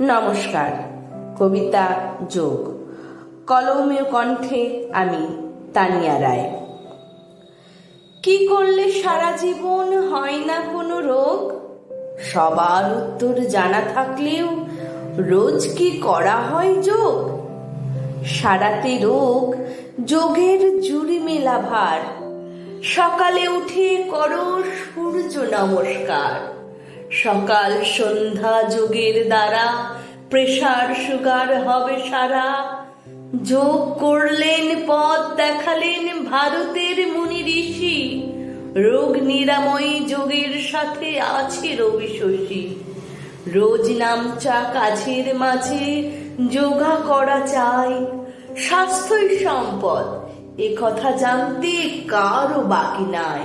নমস্কার। কবিতা যোগ, কলমে কণ্ঠে আমি তানিয়া রায়। কি করলে সারা জীবন হয় না কোনো রোগ? সবার উত্তর জানা থাকলেও রোজ কি করা হয় যোগ? সারাতে রোগ যোগের জুড়ি মেলা ভার। সকালে উঠে করো সূর্য নমস্কার। সকাল সন্ধ্যা যোগের দ্বারা প্রেসার সুগার হবে সারা। যোগ করলেন, পথ দেখালেন ভারতের মুনি ঋষি। রোগ নিরাময় যোগের সাথে আছে রবি শশী। রোজ নামচা কাজের মাঝে যোগা করা চাই। স্বাস্থ্যই সম্পদ, এ কথা জানতে কারও বাকি নাই।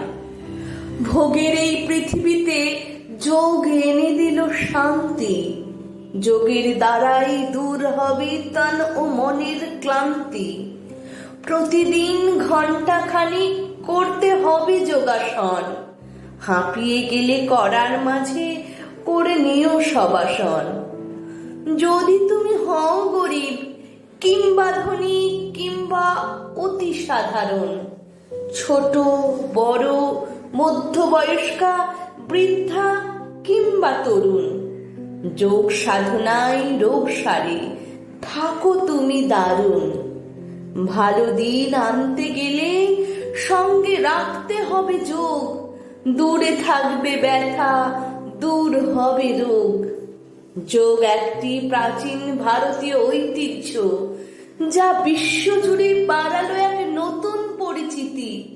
ভোগের এই পৃথিবীতে যোগ এনে দিল শান্তি। যোগের দ্বারাই দূর হবে তন ও মনের ক্লান্তি। প্রতিদিন ঘণ্টাখানিক করতে হবে যোগাসন। হাঁপিয়ে গেলে করার মাঝে করে নিও সবাসন। যদি তুমি হও গরিব কিংবা ধনী কিংবা অতি সাধারণ, ছোট বড় মধ্যবয়স্কা বৃদ্ধা কিংবা তরুণ, যোগ সাধনায় রোগ সারে থাকো তুমি দারুণ। ভালো দিন আনতে গেলে সঙ্গে রাখতে হবে যোগ। দূরে থাকবে ব্যথা, দূর হবে রোগ। যোগ একটি প্রাচীন ভারতীয় ঐতিহ্য, যা বিশ্বজুড়ে বাড়ালো এক নতুন পরিচিতি।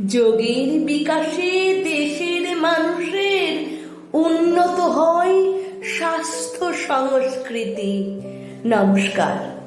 যোগের বিকাশে দেশের মানুষের উন্নত হয় স্বাস্থ্য সংস্কৃতি। নমস্কার।